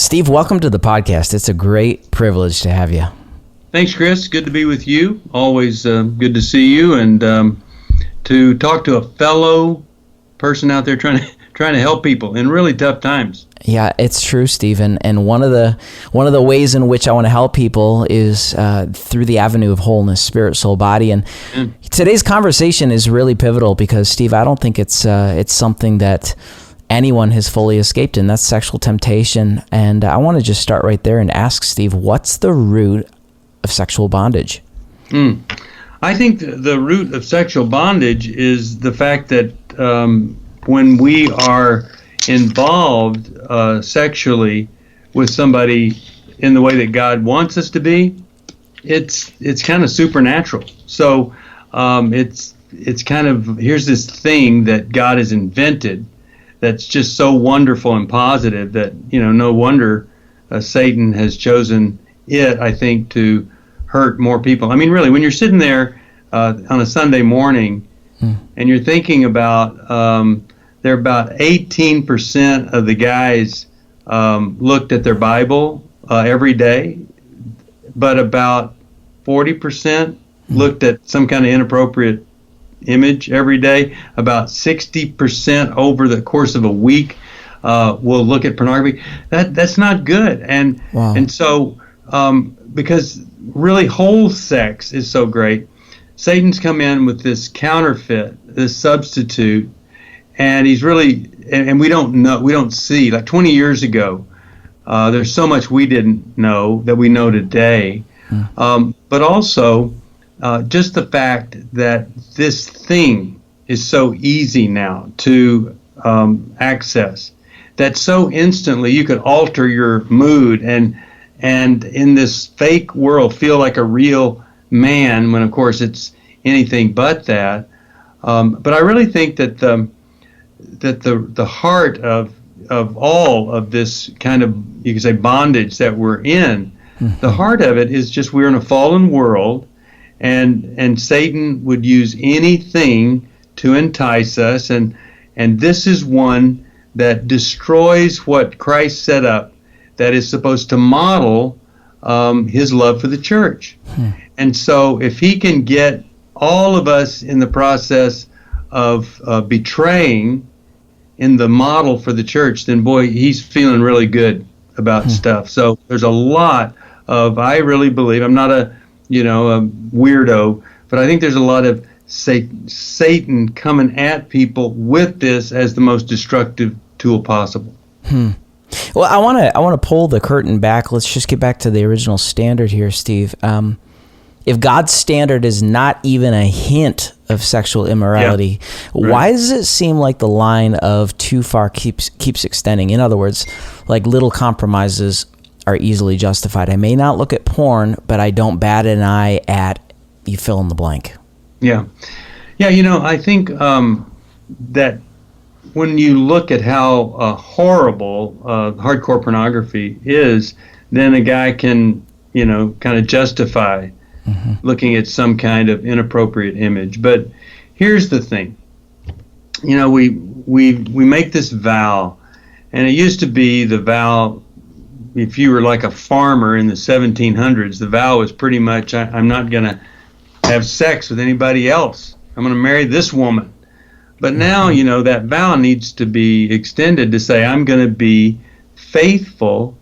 Steve, welcome to the podcast. It's a great privilege to have you. Thanks, Chris. Good to be with you. Always good to see you, and to talk to a fellow person out there trying to help people in really tough times. Yeah, it's true, Steve. And one of the ways in which I want to help people is through the avenue of wholeness, spirit, soul, body. And today's conversation is really pivotal because, Steve, I don't think it's something that anyone has fully escaped, and that's sexual temptation. And I want to just start right there and ask Steve, what's the root of sexual bondage? I think the root of sexual bondage is the fact that when we are involved sexually with somebody in the way that God wants us to be, it's kind of supernatural. So it's kind of, here's this thing that God has invented that's just so wonderful and positive that, no wonder Satan has chosen it, I think, to hurt more people. I mean, really, when you're sitting there on a Sunday morning and you're thinking about, there are about 18% of the guys looked at their Bible every day, but about 40% looked at some kind of inappropriate image every day. About 60% over the course of a week will look at pornography. That's not good. And Wow. and so because really whole sex is so great, Satan's come in with this counterfeit, this substitute, and he's really, and we don't see, like 20 years ago, there's so much we didn't know that we know today. But also just the fact that this thing is so easy now to access, that so instantly you could alter your mood and in this fake world feel like a real man, when of course it's anything but that. But I really think that the heart of all of this kind of, you could say, bondage that we're in, the heart of it is just we're in a fallen world, and Satan would use anything to entice us, and this is one that destroys what Christ set up, that is supposed to model his love for the church. And so if he can get all of us in the process of betraying in the model for the church, then boy, he's feeling really good about stuff. So there's a lot of, I really believe, I'm not a weirdo, but I think there's a lot of Satan coming at people with this as the most destructive tool possible. Well, I want to pull the curtain back. Let's just get back to the original standard here, Steve. If God's standard is not even a hint of sexual immorality, why does it seem like the line of too far keeps extending? In other words, like little compromises are easily justified. I may not look at porn, but I don't bat an eye at you fill in the blank. Yeah, I think that when you look at how horrible hardcore pornography is, then a guy can, kind of justify looking at some kind of inappropriate image. But here's the thing. We make this vow, and it used to be the vow, if you were like a farmer in the 1700s, the vow was pretty much, I'm not going to have sex with anybody else. I'm going to marry this woman. But now, that vow needs to be extended to say, I'm going to be faithful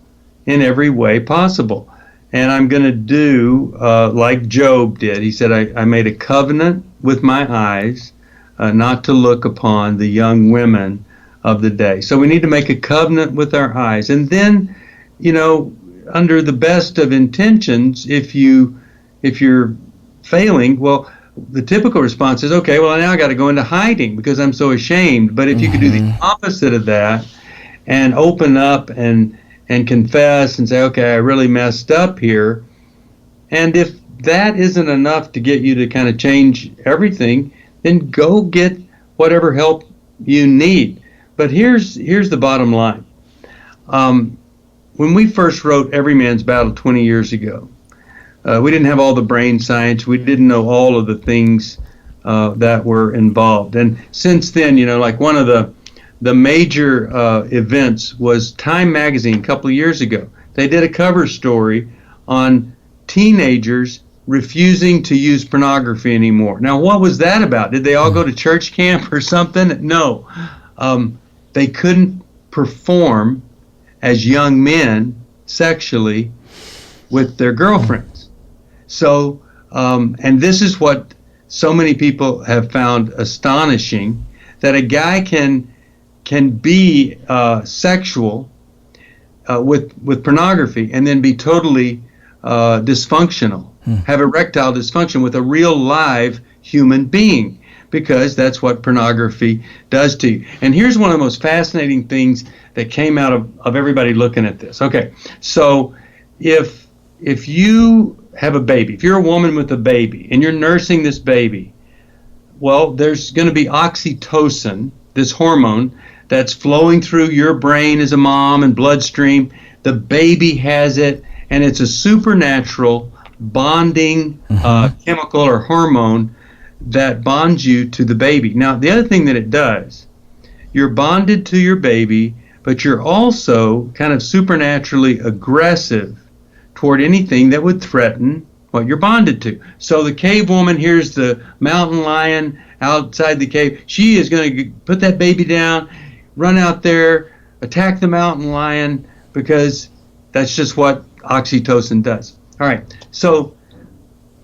in every way possible. And I'm going to do like Job did. He said, I made a covenant with my eyes not to look upon the young women of the day. So we need to make a covenant with our eyes. And then, under the best of intentions, if you're failing, well, the typical response is, okay, well, now I got to go into hiding because I'm so ashamed. But if you could do the opposite of that and open up and confess and say, okay, I really messed up here. And if that isn't enough to get you to kind of change everything, then go get whatever help you need. But here's the bottom line. When we first wrote Every Man's Battle 20 years ago, we didn't have all the brain science. We didn't know all of the things that were involved. And since then, like one of the major events was Time magazine a couple of years ago. They did a cover story on teenagers refusing to use pornography anymore. Now, what was that about? Did they all go to church camp or something? No. They couldn't perform as young men sexually with their girlfriends. So, and this is what so many people have found astonishing, that a guy can be sexual with pornography and then be totally dysfunctional, have erectile dysfunction with a real live human being, because that's what pornography does to you. And here's one of the most fascinating things that came out of everybody looking at this. Okay, so if you have a baby, if you're a woman with a baby and you're nursing this baby, well, there's going to be oxytocin, this hormone that's flowing through your brain as a mom and bloodstream. The baby has it, and it's a supernatural bonding chemical or hormone that bonds you to the baby. Now, the other thing that it does, you're bonded to your baby, but you're also kind of supernaturally aggressive toward anything that would threaten what you're bonded to. So the cave woman hears the mountain lion outside the cave. She is going to put that baby down, run out there, attack the mountain lion, because that's just what oxytocin does. All right, so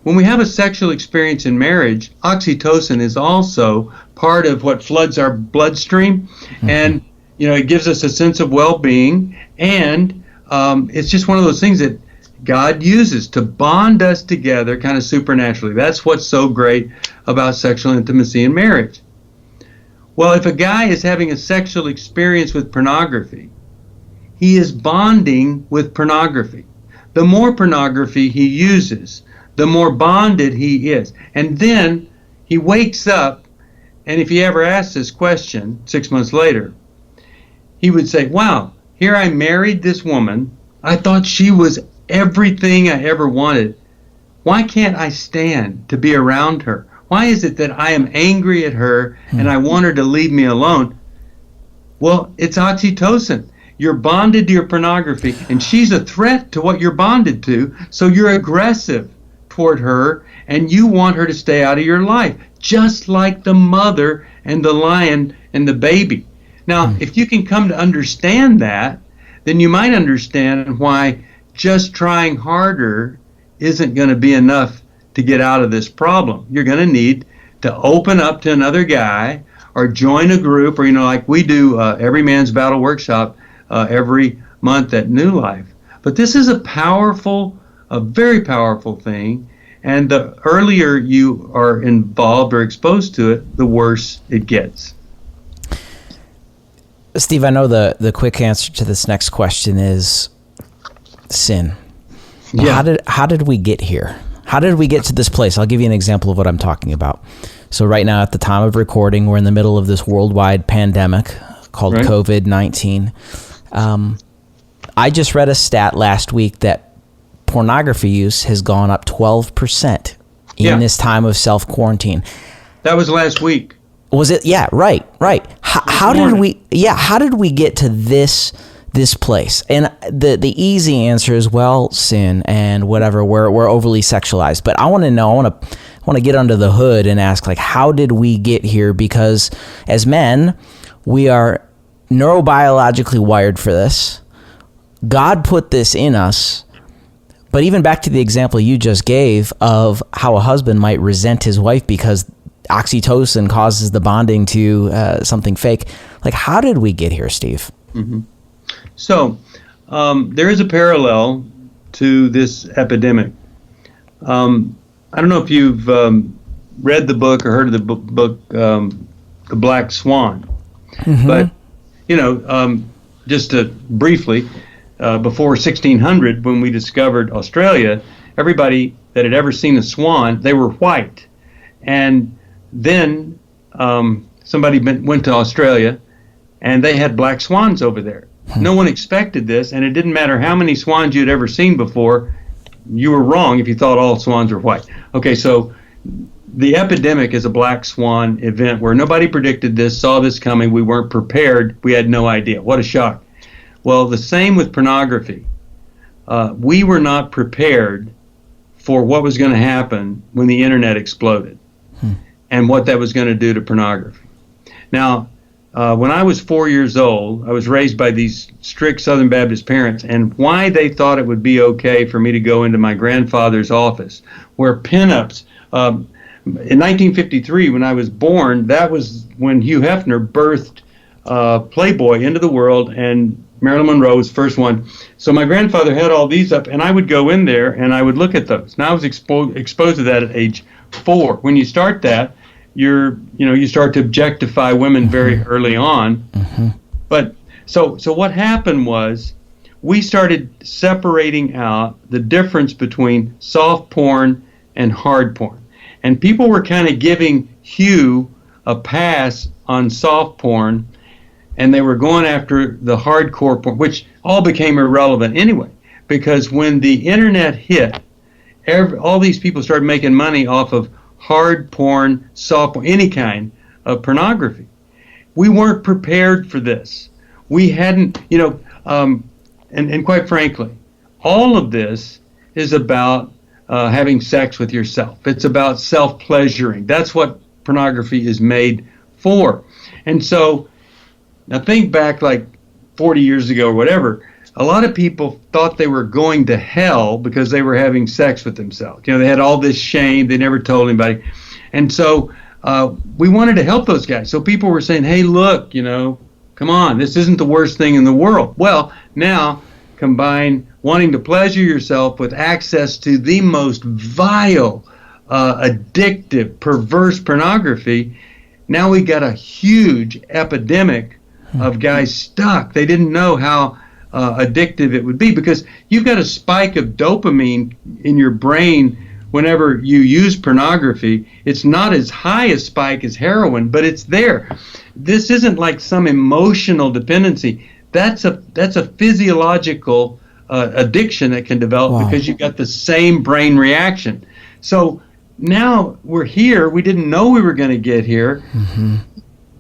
when we have a sexual experience in marriage, oxytocin is also part of what floods our bloodstream, and it gives us a sense of well-being, and it's just one of those things that God uses to bond us together kind of supernaturally. That's what's so great about sexual intimacy in marriage. Well, if a guy is having a sexual experience with pornography, he is bonding with pornography. The more pornography he uses, the more bonded he is. And then he wakes up, and if he ever asks this question 6 months later, he would say, wow, here I married this woman. I thought she was everything I ever wanted. Why can't I stand to be around her? Why is it that I am angry at her and I want her to leave me alone? Well, it's oxytocin. You're bonded to your pornography, and she's a threat to what you're bonded to, so you're aggressive toward her, and you want her to stay out of your life, just like the mother and the lion and the baby. Now, if you can come to understand that, then you might understand why just trying harder isn't going to be enough to get out of this problem. You're going to need to open up to another guy, or join a group, or like we do Every Man's Battle Workshop every month at New Life. But this is a very powerful thing, and the earlier you are involved or exposed to it, the worse it gets. Steve, I know the quick answer to this next question is sin. Yeah. How did we get here? How did we get to this place? I'll give you an example of what I'm talking about. So right now, at the time of recording, we're in the middle of this worldwide pandemic called COVID-19. I just read a stat last week that pornography use has gone up 12% in this time of self-quarantine. That was last week. Was it? Yeah, right. How did we get to this place? And the easy answer is, well, sin and whatever. We're overly sexualized. But I want to know. I want to get under the hood and ask, how did we get here? Because as men, we are neurobiologically wired for this. God put this in us. But even back to the example you just gave of how a husband might resent his wife because oxytocin causes the bonding to something fake. How did we get here, Steve? Mm-hmm. So there is a parallel to this epidemic. I don't know if you've read the book or heard of the book The Black Swan. But, just to briefly, before 1600, when we discovered Australia, everybody that had ever seen a swan, they were white. And then somebody went to Australia, and they had black swans over there. No one expected this, and it didn't matter how many swans you had ever seen before. You were wrong if you thought all swans were white. Okay, so the epidemic is a black swan event where nobody predicted this, saw this coming. We weren't prepared. We had no idea. What a shock. Well, the same with pornography. We were not prepared for what was going to happen when the internet exploded and what that was going to do to pornography. Now, when I was 4 years old, I was raised by these strict Southern Baptist parents, and why they thought it would be okay for me to go into my grandfather's office where pinups, in 1953, when I was born, that was when Hugh Hefner birthed Playboy into the world, and Marilyn Monroe was the first one. So my grandfather had all these up, and I would go in there and I would look at those. Now I was exposed to that at age 4. When you start that, you start to objectify women very early on. But so what happened was we started separating out the difference between soft porn and hard porn. And people were kind of giving Hugh a pass on soft porn, and they were going after the hardcore porn, which all became irrelevant anyway, because when the internet hit, all these people started making money off of hard porn, soft porn, any kind of pornography. We weren't prepared for this. We hadn't, and quite frankly, all of this is about having sex with yourself. It's about self-pleasuring. That's what pornography is made for. And so, now think back like 40 years ago or whatever, a lot of people thought they were going to hell because they were having sex with themselves. They had all this shame. They never told anybody. And so we wanted to help those guys. So people were saying, hey, look, come on, this isn't the worst thing in the world. Well, now combine wanting to pleasure yourself with access to the most vile, addictive, perverse pornography. Now we got a huge epidemic of guys stuck. They didn't know how addictive it would be, because you've got a spike of dopamine in your brain whenever you use pornography. It's not as high a spike as heroin, but it's there. This isn't like some emotional dependency. That's a physiological addiction that can develop because you've got the same brain reaction. So now we're here. We didn't know we were going to get here.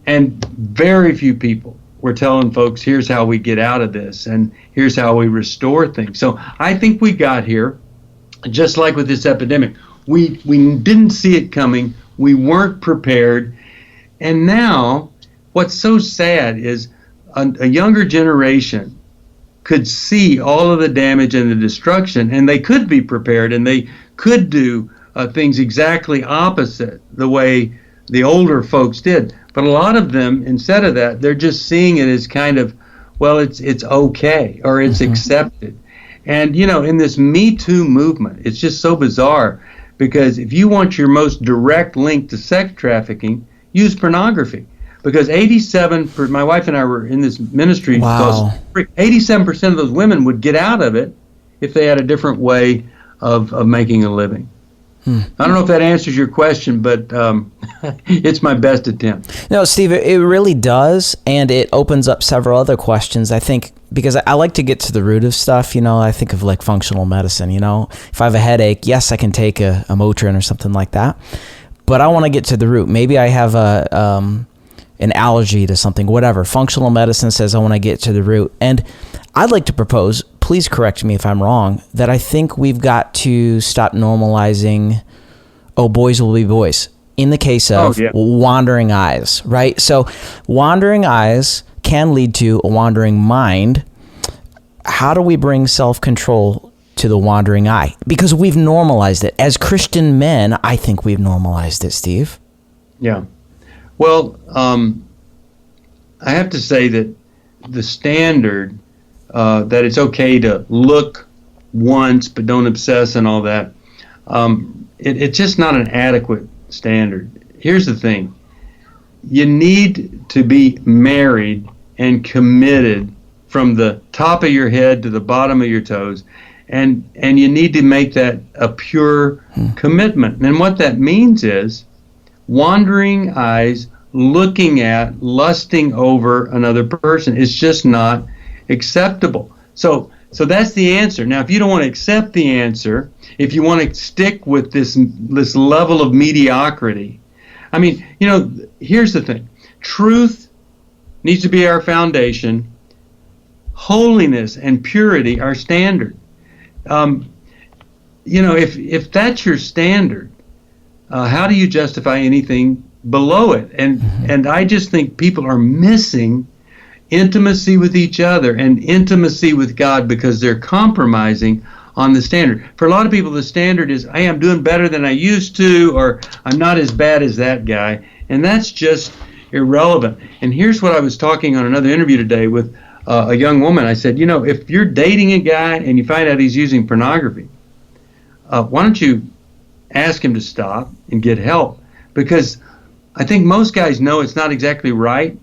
And very few people were telling folks, here's how we get out of this, and here's how we restore things. So I think we got here, just like with this epidemic. We didn't see it coming. We weren't prepared. And now what's so sad is a younger generation could see all of the damage and the destruction, and they could be prepared, and they could do things exactly opposite the way the older folks did. But a lot of them, instead of that, they're just seeing it as kind of, well, it's okay, or it's accepted. And, in this Me Too movement, it's just so bizarre, because if you want your most direct link to sex trafficking, use pornography. Because my wife and I were in this ministry, 87% of those women would get out of it if they had a different way of making a living. I don't know if that answers your question, but it's my best attempt. No, Steve, it really does, and it opens up several other questions, I think, because I like to get to the root of stuff. I think of like functional medicine. If I have a headache, yes, I can take a Motrin or something like that, but I want to get to the root. Maybe I have an allergy to something, whatever. Functional medicine says I want to get to the root. And I'd like to propose, please correct me if I'm wrong, that I think we've got to stop normalizing, boys will be boys, in the case of wandering eyes, right? So wandering eyes can lead to a wandering mind. How do we bring self-control to the wandering eye? Because we've normalized it. As Christian men, I think we've normalized it, Steve. Yeah. Well, I have to say that the standard that it's okay to look once but don't obsess and all that, it's just not an adequate standard. Here's the thing. You need to be married and committed from the top of your head to the bottom of your toes, and you need to make that a pure commitment. And what that means is wandering eyes, looking at, lusting over another person is just not acceptable. So So that's the answer. Now, if you don't want to accept the answer, if you want to stick with this level of mediocrity, I mean, here's the thing. Truth needs to be our foundation. Holiness and purity our standard. If that's your standard, how do you justify anything below it? And I just think people are missing intimacy with each other and intimacy with God because they're compromising on the standard. For a lot of people, the standard is, hey, I'm doing better than I used to, or I'm not as bad as that guy. And that's just irrelevant. And here's what I was talking on another interview today with a young woman. I said, if you're dating a guy and you find out he's using pornography, why don't you ask him to stop and get help? Because I think most guys know it's not exactly right.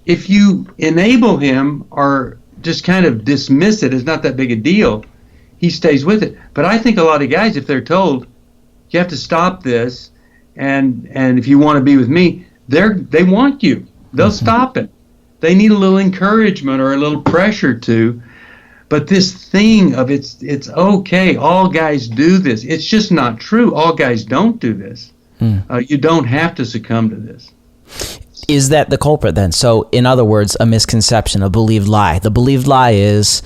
If you enable him or just kind of dismiss it as not that big a deal, he stays with it. But I think a lot of guys, if they're told, you have to stop this, and if you want to be with me, they want you. They'll stop it. They need a little encouragement or a little pressure to. But this thing of it's okay, all guys do this. It's just not true. All guys don't do this. You don't have to succumb to this. Is that the culprit then? So, in other words, a misconception, a believed lie. The believed lie is,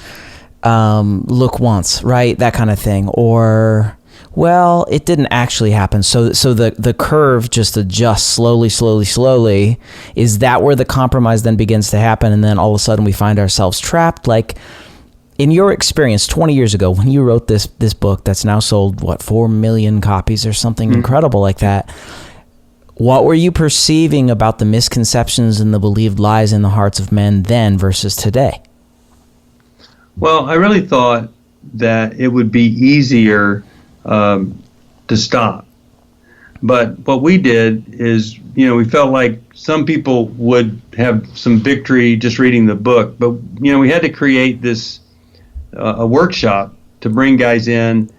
look once, right? That kind of thing. Or, well, it didn't actually happen. So the curve just adjusts slowly. Is that where the compromise then begins to happen? And then all of a sudden we find ourselves trapped? Like, in your experience, 20 years ago, when you wrote this book that's now sold, 4 million copies or something incredible like that, what were you perceiving about the misconceptions and the believed lies in the hearts of men then versus today? Well, I really thought that it would be easier to stop. But what we did is, we felt like some people would have some victory just reading the book. But, we had to create this a workshop to bring guys in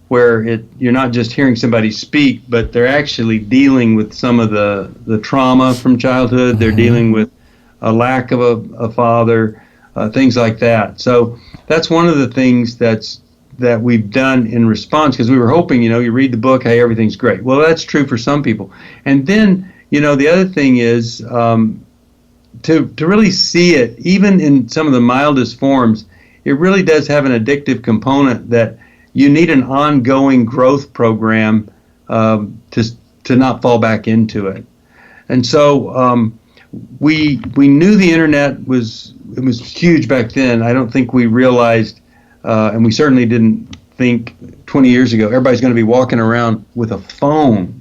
where you're not just hearing somebody speak, but they're actually dealing with some of the trauma from childhood. They're dealing with a lack of a father, things like that. So that's one of the things that we've done in response, because we were hoping, you read the book, hey, everything's great. Well, that's true for some people. And then, the other thing is to really see it, even in some of the mildest forms, it really does have an addictive component that you need an ongoing growth program to not fall back into it. And so we knew the internet was huge back then. I don't think we realized, and we certainly didn't think 20 years ago, everybody's going to be walking around with a phone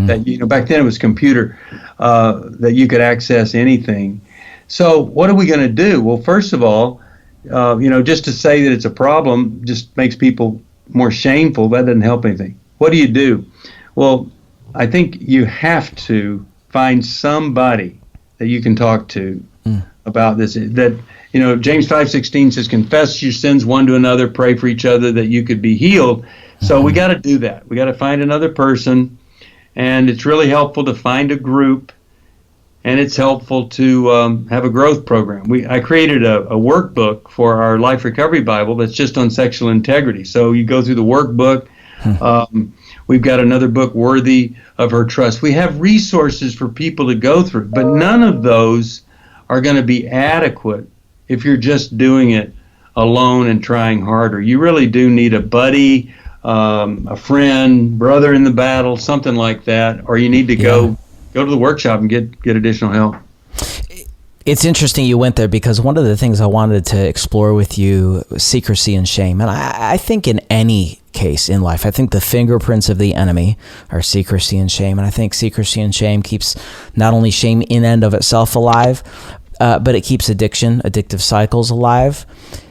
that, back then it was computer, that you could access anything. So what are we going to do? Well, first of all, just to say that it's a problem just makes people more shameful. That doesn't help anything. What do you do? Well, I think you have to find somebody that you can talk to about this. That, James 5:16 says, confess your sins one to another, pray for each other that you could be healed. So we got to do that. We got to find another person, and it's really helpful to find a group, and it's helpful to have a growth program. I created a workbook for our Life Recovery Bible that's just on sexual integrity. So you go through the workbook. We've got another book, Worthy of Her Trust. We have resources for people to go through, but none of those are going to be adequate if you're just doing it alone and trying harder. You really do need a buddy, a friend, brother in the battle, something like that, or you need to go to the workshop and get additional help. It's interesting you went there, because one of the things I wanted to explore with you was secrecy and shame. And I think in any case in life, I think the fingerprints of the enemy are secrecy and shame. And I think secrecy and shame keeps not only shame in and of itself alive, but it keeps addictive cycles alive.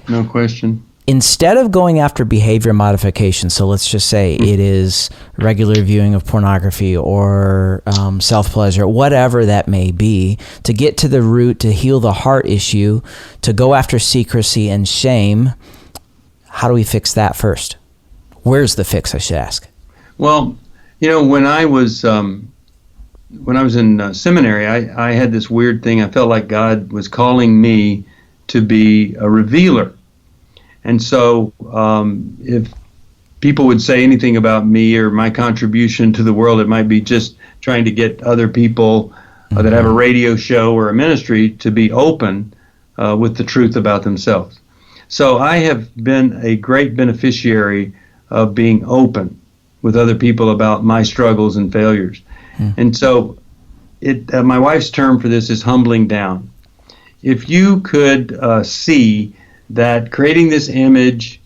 No question. Instead of going after behavior modification, so let's just say it is regular viewing of pornography or self-pleasure, whatever that may be, to get to the root, to heal the heart issue, to go after secrecy and shame, how do we fix that first? Where's the fix, I should ask? Well, when I was in seminary, I had this weird thing. I felt like God was calling me to be a revealer. And so if people would say anything about me or my contribution to the world, it might be just trying to get other people that have a radio show or a ministry to be open with the truth about themselves. So I have been a great beneficiary of being open with other people about my struggles and failures. And so my wife's term for this is humbling down. If you could see that creating this image,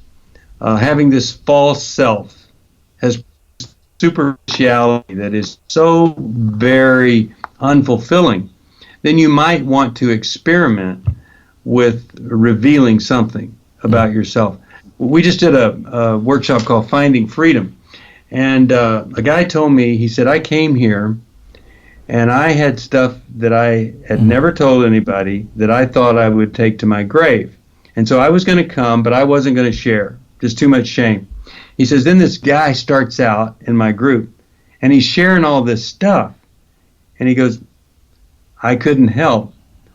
having this false self, has superficiality that is so very unfulfilling, then you might want to experiment with revealing something about yourself. We just did a workshop called Finding Freedom, and a guy told me, he said, I came here and I had stuff that I had never told anybody that I thought I would take to my grave. And so I was going to come, but I wasn't going to share. Just too much shame. He says, then this guy starts out in my group, and he's sharing all this stuff. And he goes, I couldn't help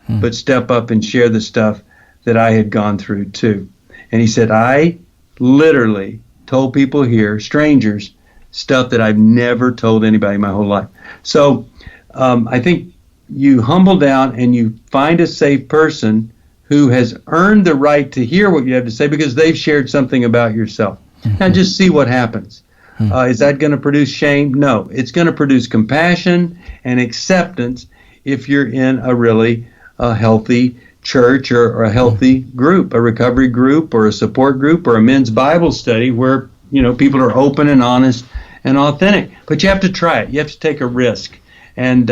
but step up and share the stuff that I had gone through too. And he said, I literally told people here, strangers, stuff that I've never told anybody my whole life. So I think you humble down and you find a safe person who has earned the right to hear what you have to say because they've shared something about yourself. Now just see what happens. Is that going to produce shame? No. It's going to produce compassion and acceptance if you're in a really healthy church or a healthy group, a recovery group or a support group or a men's Bible study where, you know, people are open and honest and authentic. But you have to try it. You have to take a risk and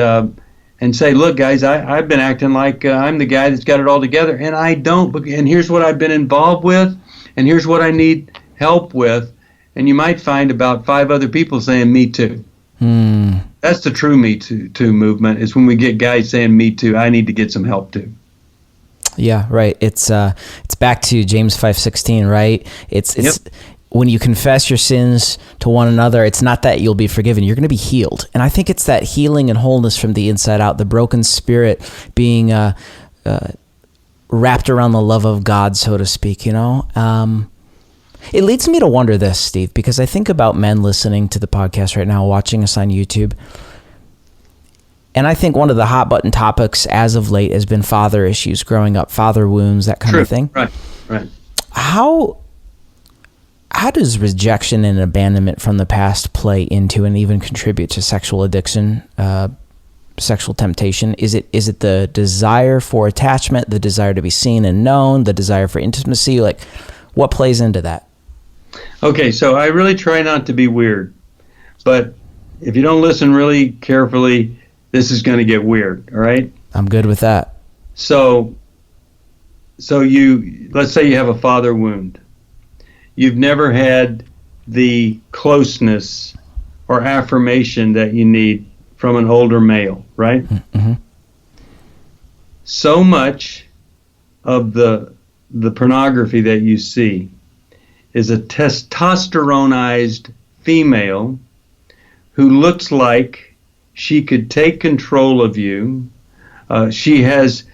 say, look, guys, I've been acting like I'm the guy that's got it all together, and I don't. And here's what I've been involved with, and here's what I need help with. And you might find about 5 other people saying, me too. That's the true Me Too movement, is when we get guys saying, me too, I need to get some help too. Yeah, right. It's back to James 5:16, right? It's Yep. When you confess your sins to one another, it's not that you'll be forgiven, you're going to be healed. And I think it's that healing and wholeness from the inside out, the broken spirit being wrapped around the love of God, so to speak, you know? It leads me to wonder this, Steve, because I think about men listening to the podcast right now, watching us on YouTube. And I think one of the hot button topics as of late has been father issues, growing up, father wounds, that kind of thing. Right. How does rejection and abandonment from the past play into and even contribute to sexual addiction, sexual temptation? Is it the desire for attachment, the desire to be seen and known, the desire for intimacy? Like, what plays into that? Okay, so I really try not to be weird, but if you don't listen really carefully, this is going to get weird, all right? I'm good with that. So let's say you have a father wound. You've never had the closeness or affirmation that you need from an older male, right? Mm-hmm. So much of the pornography that you see is a testosteronized female who looks like she could take control of you. She is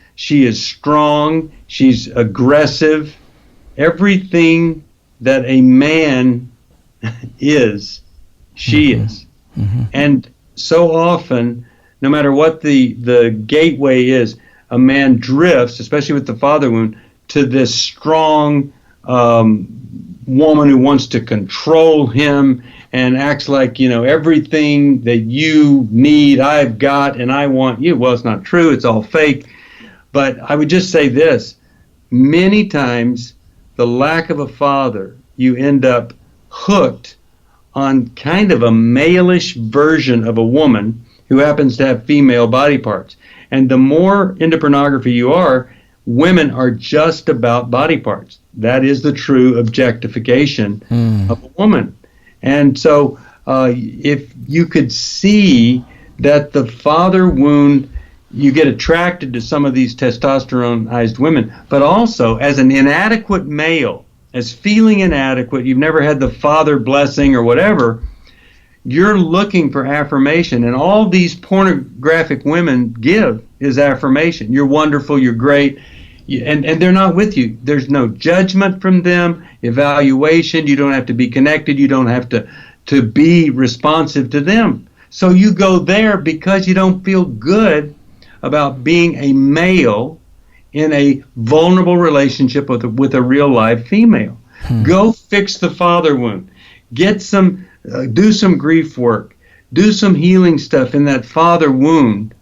strong. She's aggressive. Everything that a man is, she is. Mm-hmm. And so often, no matter what the gateway is, a man drifts, especially with the father wound, to this strong woman who wants to control him and acts like, you know, everything that you need, I've got, and I want you. Well, it's not true. It's all fake. But I would just say this. Many times, the lack of a father, you end up hooked on kind of a male-ish version of a woman who happens to have female body parts. And the more into pornography you are, women are just about body parts. That is the true objectification of a woman. And so if you could see that the father wound, you get attracted to some of these testosteronized women, but also as an inadequate male, as feeling inadequate, you've never had the father blessing or whatever, you're looking for affirmation. And all these pornographic women give is affirmation. You're wonderful, you're great. And they're not with you. There's no judgment from them, evaluation. You don't have to be connected. You don't have to be responsive to them. So you go there because you don't feel good about being a male in a vulnerable relationship with a real live female. Go fix the father wound. Get some, do some grief work. Do some healing stuff in that father wound.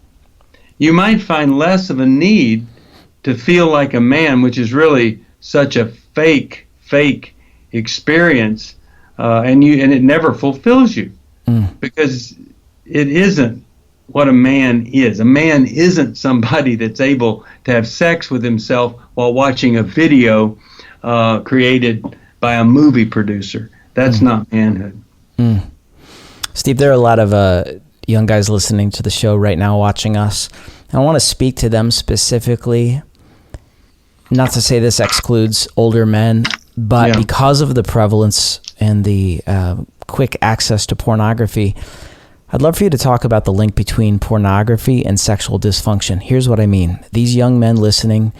You might find less of a need to feel like a man, which is really such a fake experience, and it never fulfills you, because it isn't what a man is. A man isn't somebody that's able to have sex with himself while watching a video created by a movie producer. That's not manhood. Steve, there are a lot of young guys listening to the show right now, watching us. I want to speak to them specifically. Not to say this excludes older men, but because of the prevalence and the quick access to pornography, I'd love for you to talk about the link between pornography and sexual dysfunction. Here's what I mean. These young men listening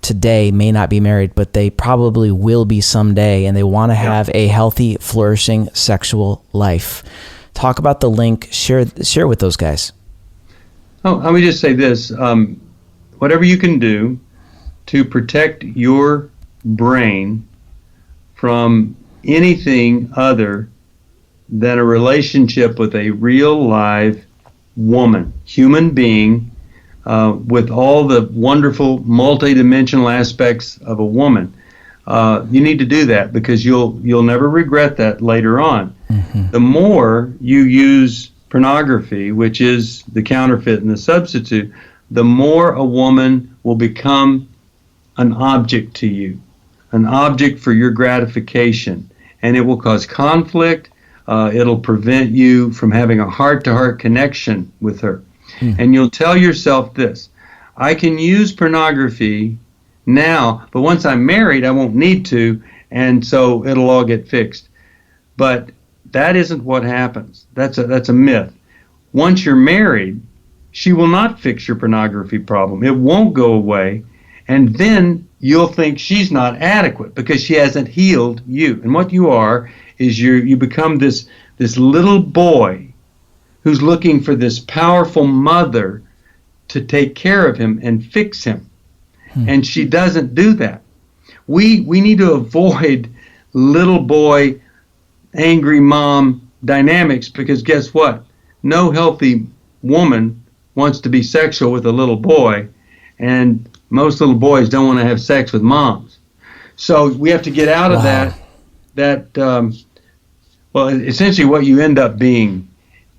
today may not be married, but they probably will be someday, and they want to have a healthy, flourishing sexual life. Talk about the link. Share with those guys. Oh, let me just say this. Whatever you can do to protect your brain from anything other than a relationship with a real live woman, human being, with all the wonderful multidimensional aspects of a woman. You need to do that, because you'll never regret that later on. The more you use pornography, which is the counterfeit and the substitute, the more a woman will become an object to you, an object for your gratification, and it will cause conflict. It'll prevent you from having a heart-to-heart connection with her. And you'll tell yourself this: I can use pornography now, but once I'm married, I won't need to, and so it'll all get fixed. But that isn't what happens. That's a myth. Once you're married, she will not fix your pornography problem. It won't go away, and then you'll think she's not adequate because she hasn't healed you. And what you are is you become this little boy who's looking for this powerful mother to take care of him and fix him. And she doesn't do that. We need to avoid little boy, angry mom dynamics, because guess what? No healthy woman wants to be sexual with a little boy, and most little boys don't want to have sex with moms. So we have to get out of well, essentially what you end up being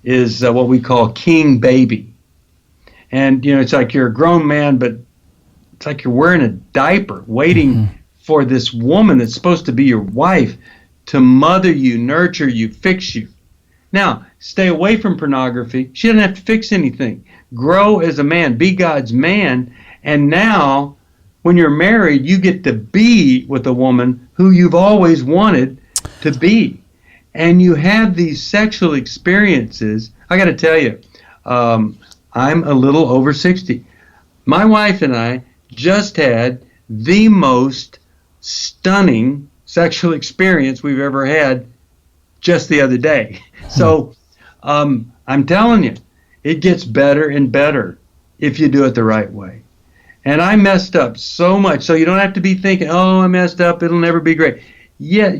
is what we call king baby. And, it's like you're a grown man, but it's like you're wearing a diaper, waiting for this woman that's supposed to be your wife to mother you, nurture you, fix you. Now, stay away from pornography. She doesn't have to fix anything. Grow as a man, be God's man, and now, when you're married, you get to be with a woman who you've always wanted to be. And you have these sexual experiences. I got to tell you, I'm a little over 60. My wife and I just had the most stunning sexual experience we've ever had just the other day. So I'm telling you, it gets better and better if you do it the right way. And I messed up so much, so you don't have to be thinking, oh, I messed up, it'll never be great. Yeah,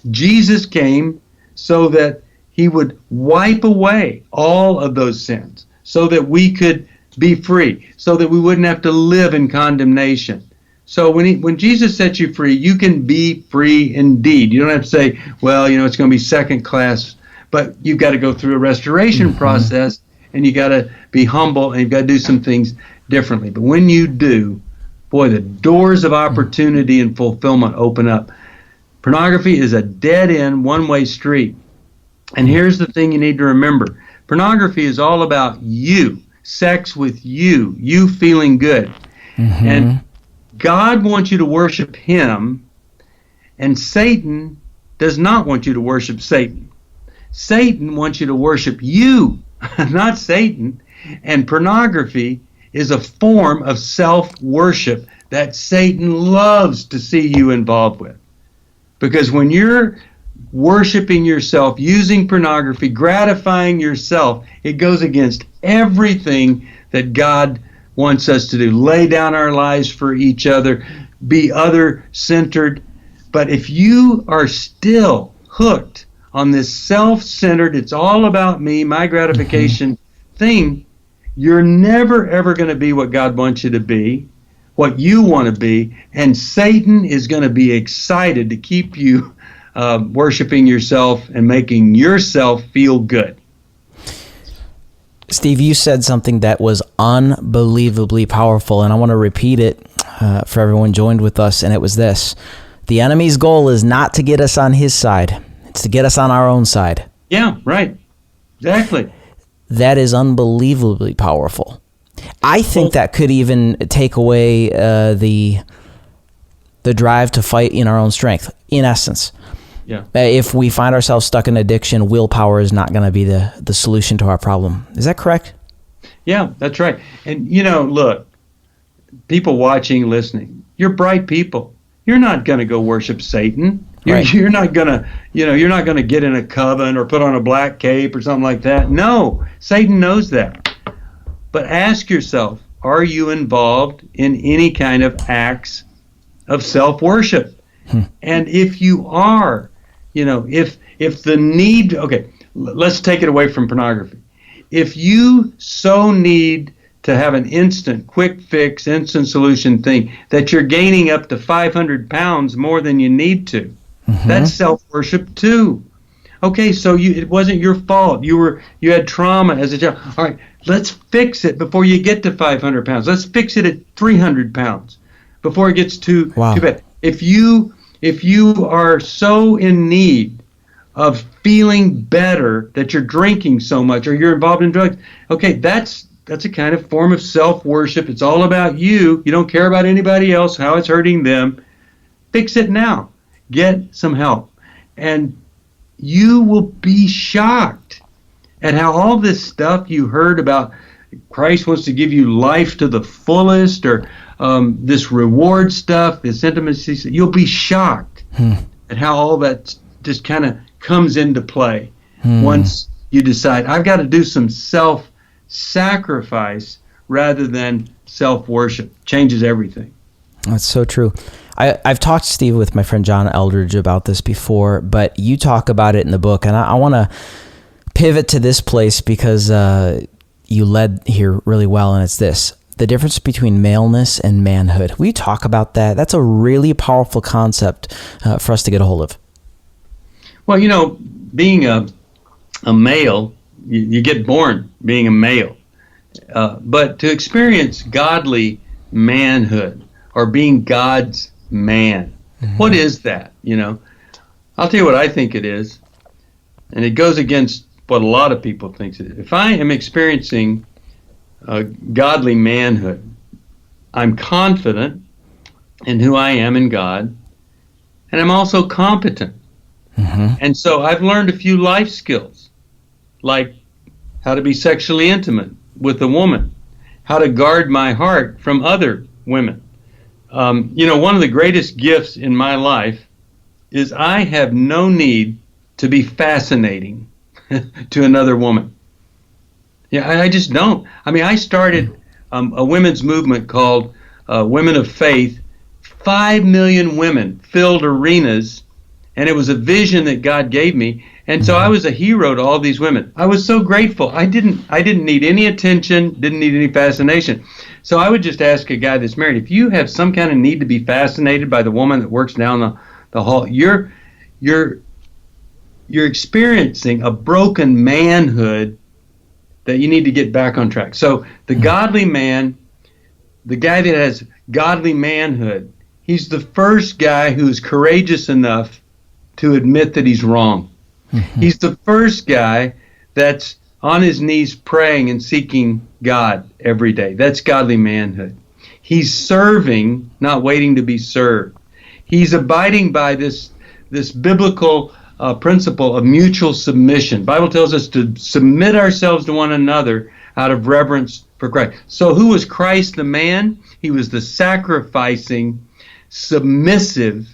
Jesus came so that he would wipe away all of those sins, so that we could be free, so that we wouldn't have to live in condemnation. So when Jesus sets you free, you can be free indeed. You don't have to say, well, it's going to be second class, but you've got to go through a restoration process, and you got to be humble, and you've got to do some things differently. But when you do, boy, the doors of opportunity and fulfillment open up. Pornography is a dead-end, one-way street. And here's the thing you need to remember. Pornography is all about you, sex with you feeling good. And God wants you to worship him, and Satan does not want you to worship Satan. Satan wants you to worship you, not Satan. And pornography is a form of self-worship that Satan loves to see you involved with. Because when you're worshiping yourself, using pornography, gratifying yourself, it goes against everything that God wants us to do. Lay down our lives for each other, be other-centered. But if you are still hooked on this self-centered, it's all about me, my gratification thing, you're never, ever going to be what God wants you to be, what you want to be, and Satan is going to be excited to keep you worshiping yourself and making yourself feel good. Steve, you said something that was unbelievably powerful, and I want to repeat it for everyone joined with us, and it was this. The enemy's goal is not to get us on his side. It's to get us on our own side. Yeah, right. Exactly. That is unbelievably powerful. I think that could even take away the drive to fight in our own strength, in essence. Yeah. If we find ourselves stuck in addiction, willpower is not going to be the solution to our problem. Is that correct? Yeah, that's right. And, look, people watching, listening, you're bright people. You're not going to go worship Satan. You're not going to, you're not going to get in a coven or put on a black cape or something like that. No, Satan knows that. But ask yourself, are you involved in any kind of acts of self-worship? And if you are, if the need, okay, let's take it away from pornography. If you so need to have an instant, quick fix, instant solution thing that you're gaining up to 500 pounds more than you need to, that's self-worship too. Okay, so it wasn't your fault. You had trauma as a child. All right, let's fix it before you get to 500 pounds. Let's fix it at 300 pounds before it gets too bad. If you are so in need of feeling better that you're drinking so much or you're involved in drugs, okay, that's a kind of form of self-worship. It's all about you. You don't care about anybody else, how it's hurting them. Fix it now. Get some help. And you will be shocked at how all this stuff you heard about Christ wants to give you life to the fullest, or this reward stuff, this intimacy, you'll be shocked at how all that just kind of comes into play once you decide, I've got to do some self-sacrifice rather than self-worship. Changes everything. That's so true. I've talked, Steve, with my friend John Eldridge about this before, but you talk about it in the book, and I want to pivot to this place because you led here really well, and it's this: the difference between maleness and manhood. Will you talk about that? That's a really powerful concept for us to get a hold of. Well, being a male, you get born being a male, but to experience godly manhood or being God's man, what is that? I'll tell you what I think it is, and it goes against what a lot of people think it is. If I am experiencing godly manhood, I'm confident in who I am in God, and I'm also competent. And so I've learned a few life skills, like how to be sexually intimate with a woman, how to guard my heart from other women. One of the greatest gifts in my life is I have no need to be fascinating to another woman. Yeah, I just don't. I started a women's movement called Women of Faith. 5 million women filled arenas, and it was a vision that God gave me. And so I was a hero to all these women. I was so grateful. I didn't need any attention, didn't need any fascination. So I would just ask a guy that's married, if you have some kind of need to be fascinated by the woman that works down the hall, you're experiencing a broken manhood that you need to get back on track. So the godly man, the guy that has godly manhood, he's the first guy who's courageous enough to admit that he's wrong. He's the first guy that's on his knees praying and seeking God every day. That's godly manhood. He's serving, not waiting to be served. He's abiding by this biblical principle of mutual submission. The Bible tells us to submit ourselves to one another out of reverence for Christ. So who was Christ the man? He was the sacrificing, submissive,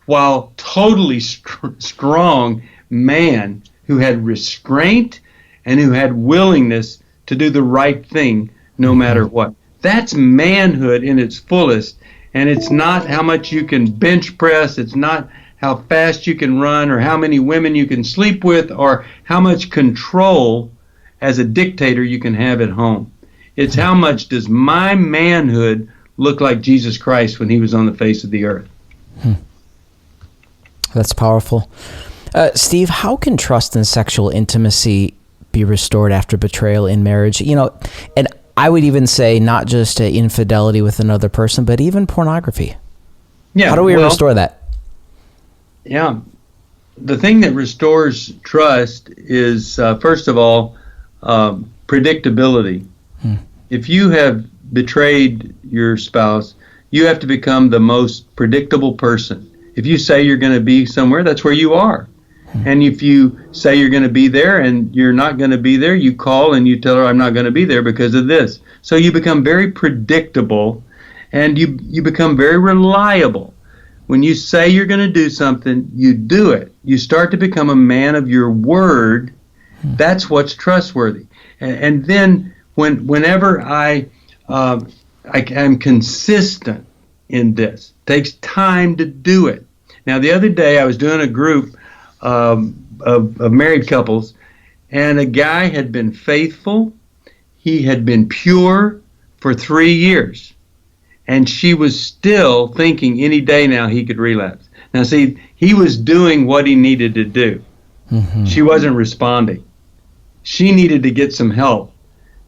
while totally strong man who had restraint and who had willingness to do the right thing no matter what. That's manhood in its fullest, and it's not how much you can bench press, it's not how fast you can run or how many women you can sleep with or how much control as a dictator you can have at home. It's how much does my manhood look like Jesus Christ when he was on the face of the earth. That's powerful. Steve, how can trust and sexual intimacy be restored after betrayal in marriage? You know, and I would even say not just infidelity with another person, but even pornography. Yeah. How do we restore that? Yeah. The thing that restores trust is, first of all, predictability. If you have betrayed your spouse, you have to become the most predictable person. If you say you're going to be somewhere, that's where you are. And if you say you're going to be there and you're not going to be there, you call and you tell her, I'm not going to be there because of this. So you become very predictable and you become very reliable. When you say you're going to do something, you do it. You start to become a man of your word. That's what's trustworthy. And then whenever I am consistent in this, it takes time to do it. Now, the other day I was doing a group of married couples, and a guy had been faithful. He had been pure for 3 years, and she was still thinking any day now he could relapse. Now, see, he was doing what he needed to do. She wasn't responding. She needed to get some help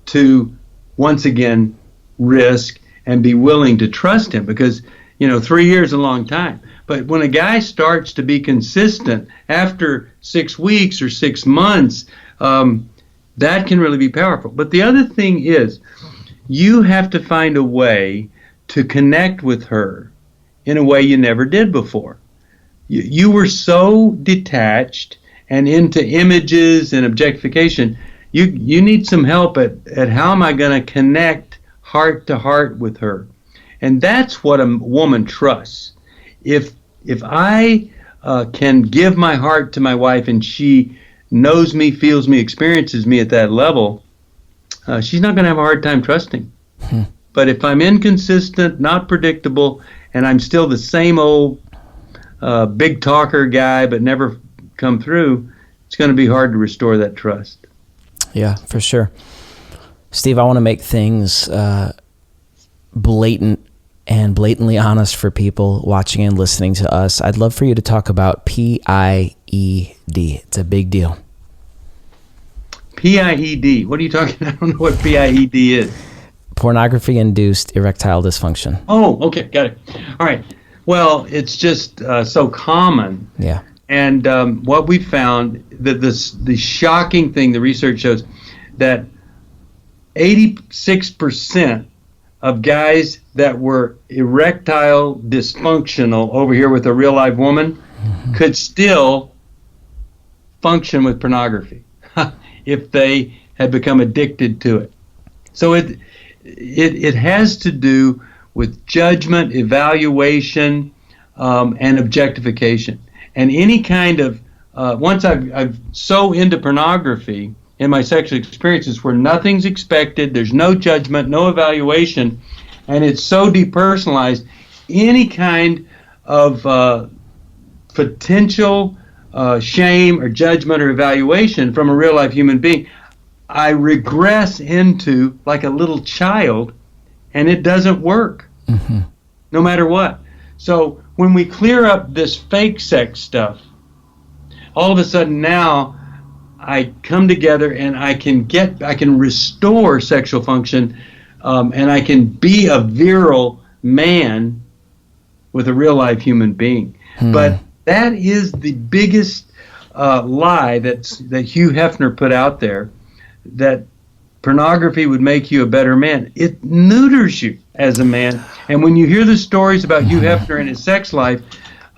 to once again risk and be willing to trust him, because 3 years is a long time. But when a guy starts to be consistent after 6 weeks or 6 months, that can really be powerful. But the other thing is, you have to find a way to connect with her in a way you never did before. You were so detached and into images and objectification. You need some help at how am I going to connect heart to heart with her. And that's what a woman trusts. If I can give my heart to my wife and she knows me, feels me, experiences me at that level, she's not going to have a hard time trusting. But if I'm inconsistent, not predictable, and I'm still the same old big talker guy but never come through, it's going to be hard to restore that trust. Yeah, for sure. Steve, I want to make things blatant and blatantly honest for people watching and listening to us. I'd love for you to talk about PIED. It's a big deal. PIED. What are you talking? I don't know what PIED is. Pornography-induced erectile dysfunction. Oh, okay, got it. All right. Well, it's just so common. Yeah. And what we found, that the shocking thing, the research shows that 86% of guys that were erectile dysfunctional over here with a real live woman could still function with pornography if they had become addicted to it. So it has to do with judgment, evaluation, and objectification. And any kind of once I've so into pornography in my sexual experiences where nothing's expected, there's no judgment, no evaluation, and it's so depersonalized, any kind of potential shame or judgment or evaluation from a real life human being, I regress into like a little child, and it doesn't work no matter what. So when we clear up this fake sex stuff, all of a sudden now I come together and I can restore sexual function, and I can be a virile man with a real life human being. But that is the biggest lie that Hugh Hefner put out there, that pornography would make you a better man. It neuters you as a man. And when you hear the stories about Hugh Hefner and his sex life,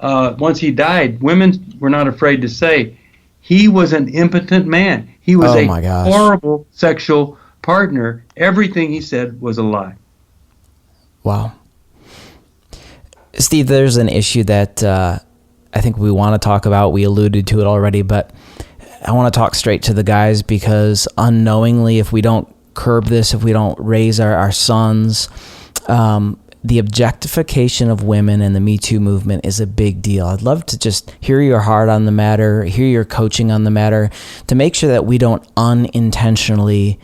once he died, women were not afraid to say he was an impotent man. He was horrible sexual partner, everything he said was a lie. Wow. Steve, there's an issue that I think we want to talk about. We alluded to it already, but I want to talk straight to the guys, because unknowingly, if we don't curb this, if we don't raise our sons, the objectification of women and the Me Too movement is a big deal. I'd love to just hear your heart on the matter, hear your coaching on the matter, to make sure that we don't unintentionally,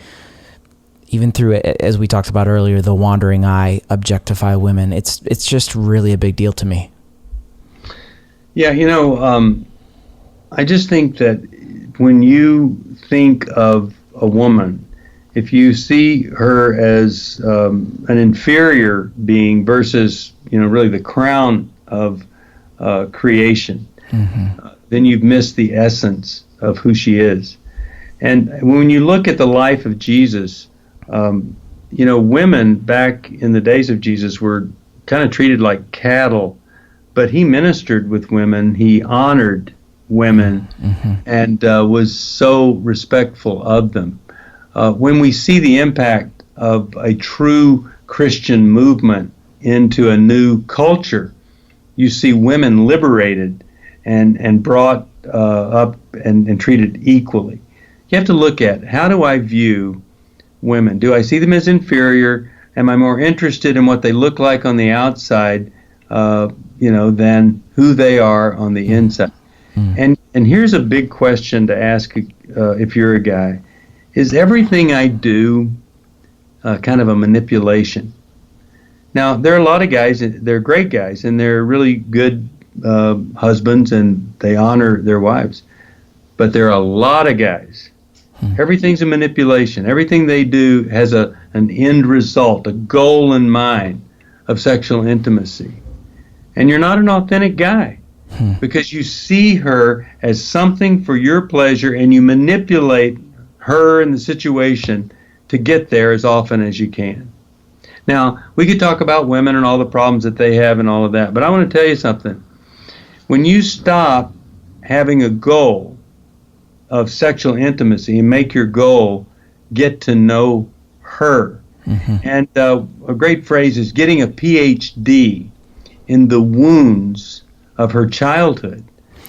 even through, as we talked about earlier, the wandering eye, objectify women. It's just really a big deal to me. Yeah, I just think that when you think of a woman, if you see her as an inferior being versus, really the crown of creation, then you've missed the essence of who she is. And when you look at the life of Jesus, women back in the days of Jesus were kind of treated like cattle, but he ministered with women, he honored women, and was so respectful of them. When we see the impact of a true Christian movement into a new culture, you see women liberated and brought up and treated equally. You have to look at, how do I view women? Do I see them as inferior? Am I more interested in what they look like on the outside, than who they are on the inside? And here's a big question to ask if you're a guy. Is everything I do kind of a manipulation? Now, there are a lot of guys, they're great guys, and they're really good husbands, and they honor their wives. But there are a lot of guys. Everything's a manipulation. Everything they do has an end result, a goal in mind of sexual intimacy. And you're not an authentic guy, because you see her as something for your pleasure, and you manipulate her and the situation to get there as often as you can. Now, we could talk about women and all the problems that they have and all of that, but I want to tell you something. When you stop having a goal of sexual intimacy and make your goal get to know her, and a great phrase is getting a PhD in the wounds of her childhood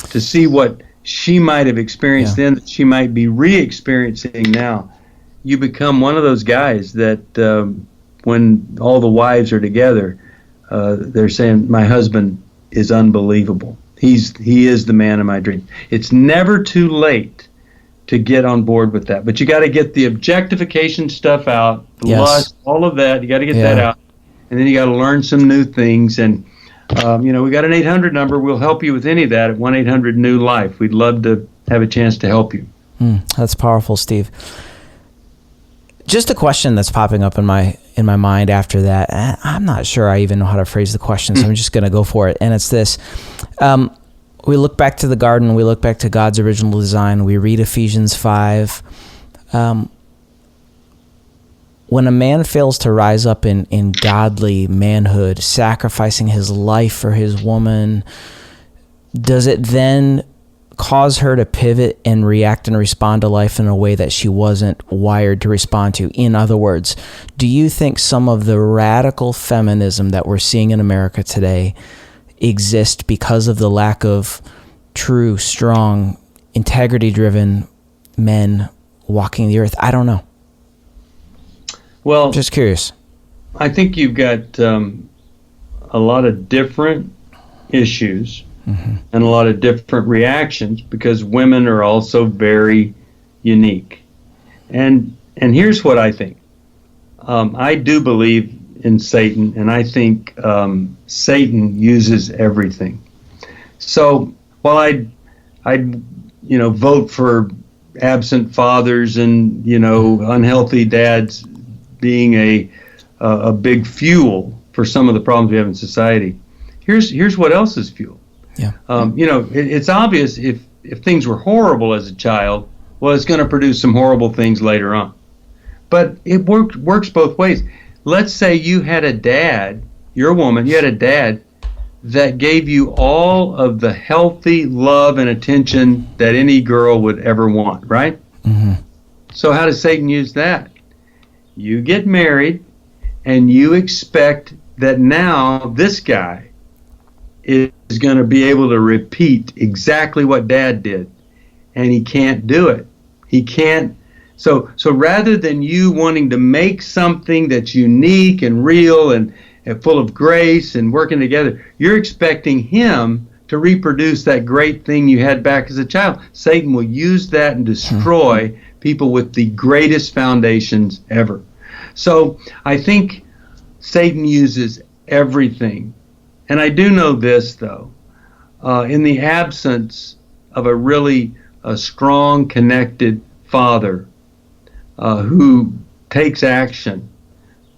to see what she might have experienced then that she might be re-experiencing now, you become one of those guys that when all the wives are together, they're saying, my husband is unbelievable. He is the man of my dream. It's never too late to get on board with that. But you got to get the objectification stuff out, the lust, all of that. You got to get that out. And then you got to learn some new things. And we got an 800 number. We'll help you with any of that at 1-800-NEW-LIFE. We'd love to have a chance to help you. That's powerful, Steve. Just a question that's popping up in my mind after that. I'm not sure I even know how to phrase the question, so I'm just going to go for it. And it's this. We look back to the garden. We look back to God's original design. We read Ephesians 5. When a man fails to rise up in godly manhood, sacrificing his life for his woman, does it then cause her to pivot and react and respond to life in a way that she wasn't wired to respond to? In other words, do you think some of the radical feminism that we're seeing in America today exist because of the lack of true, strong, integrity-driven men walking the earth? I don't know. Well, just curious. I think you've got a lot of different issues and a lot of different reactions, because women are also very unique. And here's what I think. I do believe in Satan, and I think Satan uses everything. So while I'd vote for absent fathers and unhealthy dads being a big fuel for some of the problems we have in society, here's what else is fuel. Yeah. It's obvious if things were horrible as a child, well, it's going to produce some horrible things later on. But it works both ways. Let's say you had a dad, you're a woman, you had a dad that gave you all of the healthy love and attention that any girl would ever want, right? So how does Satan use that? you get married and you expect that now this guy is going to be able to repeat exactly what dad did, and he can't do it. He can't. So rather than you wanting to make something that's unique and real and full of grace and working together, you're expecting him to reproduce that great thing you had back as a child. Satan will use that and destroy people with the greatest foundations ever. So I think Satan uses everything. And I do know this, though. In the absence of a really strong, connected father who takes action,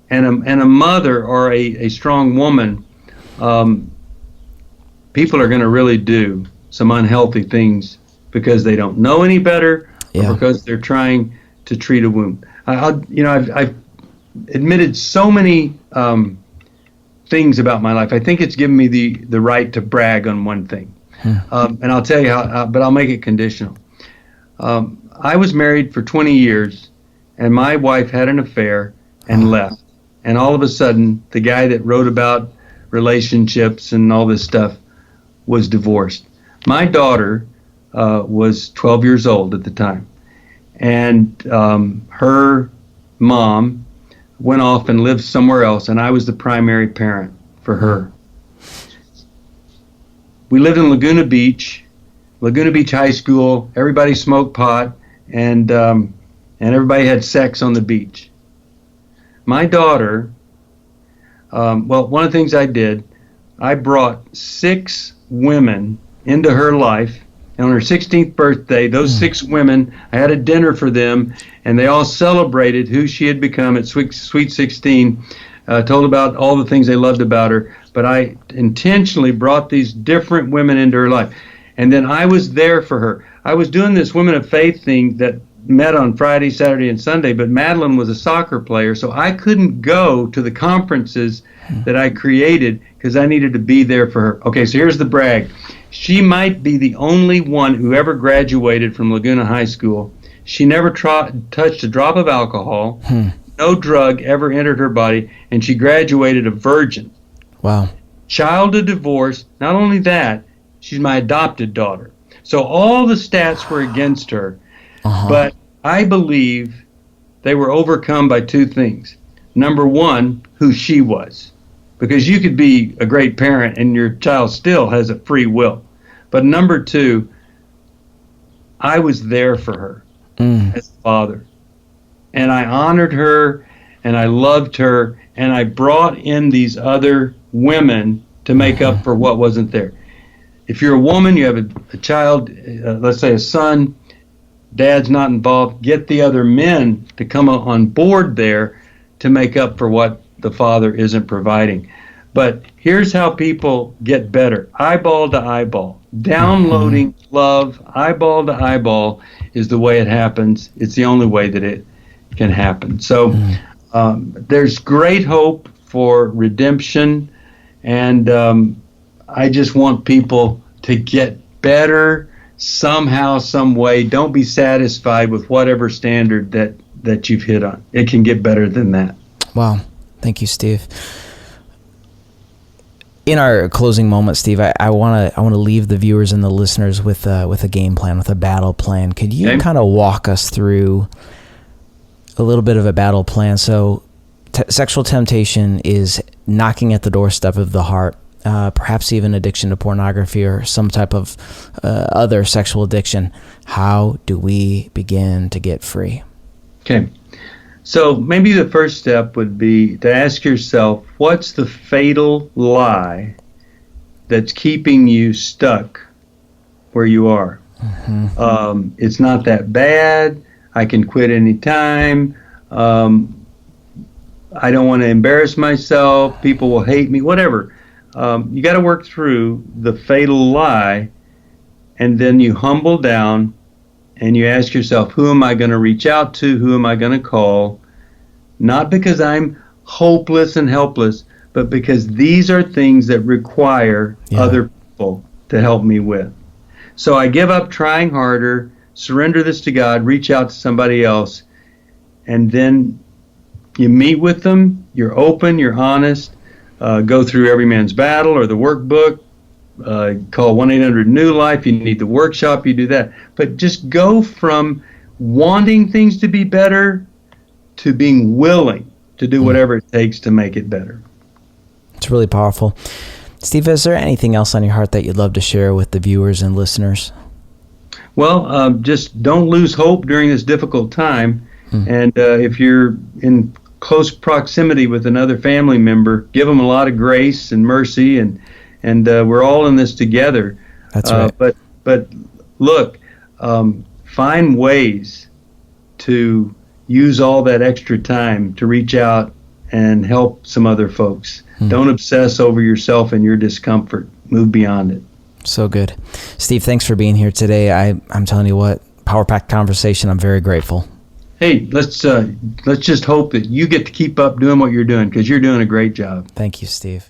and a mother or a strong woman, people are going to really do some unhealthy things because they don't know any better, or because they're trying to treat a wound. I've admitted so many things about my life. I think it's given me the right to brag on one thing, and I'll tell you how. But I'll make it conditional. I was married for 20 years, and my wife had an affair and left. And all of a sudden, the guy that wrote about relationships and all this stuff was divorced. My daughter was 12 years old at the time, and her mom went off and lived somewhere else, and I was the primary parent for her. We lived in Laguna Beach High School. Everybody smoked pot, and everybody had sex on the beach. My daughter, one of the things I did, I brought 6 women into her life. And on her 16th birthday, those 6 women, I had a dinner for them, and they all celebrated who she had become at Sweet 16, told about all the things they loved about her. But I intentionally brought these different women into her life. And then I was there for her. I was doing this Women of Faith thing that met on Friday, Saturday, and Sunday, but Madeline was a soccer player, so I couldn't go to the conferences that I created because I needed to be there for her. Okay, so here's the brag. She might be the only one who ever graduated from Laguna High School. She never touched a drop of alcohol. No drug ever entered her body, and she graduated a virgin. Wow. Child of divorce. Not only that, she's my adopted daughter. So all the stats were against her, but I believe they were overcome by 2 things. Number one, who she was. Because you could be a great parent and your child still has a free will. But number 2, I was there for her as a father. And I honored her and I loved her, and I brought in these other women to make up for what wasn't there. If you're a woman, you have a child, let's say a son, dad's not involved, get the other men to come on board there to make up for what the father isn't providing. But here's how people get better. Eyeball to eyeball. Downloading love, eyeball to eyeball, is the way it happens. It's the only way that it can happen. So there's great hope for redemption, and I just want people to get better somehow, some way. Don't be satisfied with whatever standard that you've hit on. It can get better than that. Wow. Thank you, Steve. In our closing moment, Steve, I want to leave the viewers and the listeners with a game plan, with a battle plan. Could you kind of walk us through a little bit of a battle plan? So sexual temptation is knocking at the doorstep of the heart, perhaps even addiction to pornography or some type of other sexual addiction. How do we begin to get free? Okay. So maybe the first step would be to ask yourself, what's the fatal lie that's keeping you stuck where you are? It's not that bad. I can quit anytime. I don't want to embarrass myself. People will hate me, whatever. You got to work through the fatal lie, and then you humble down and you ask yourself, who am I going to reach out to? Who am I going to call? Not because I'm hopeless and helpless, but because these are things that require other people to help me with. So I give up trying harder, surrender this to God, reach out to somebody else, and then You meet with them, you're open, you're honest, go through Every Man's Battle or the workbook, call 1-800-NEW-LIFE. You need the workshop, you do that. But just go from wanting things to be better to being willing to do whatever it takes to make it better. It's really powerful. Steve, is there anything else on your heart that you'd love to share with the viewers and listeners? Well, just don't lose hope during this difficult time. And if you're in close proximity with another family member, give them a lot of grace and mercy, and we're all in this together. That's right. But look, find ways to use all that extra time to reach out and help some other folks. Don't obsess over yourself and your discomfort. Move beyond it. So good. Steve, thanks for being here today. I'm telling you what, power-packed conversation. I'm very grateful. Hey, let's just hope that you get to keep up doing what you're doing, because you're doing a great job. Thank you, Steve.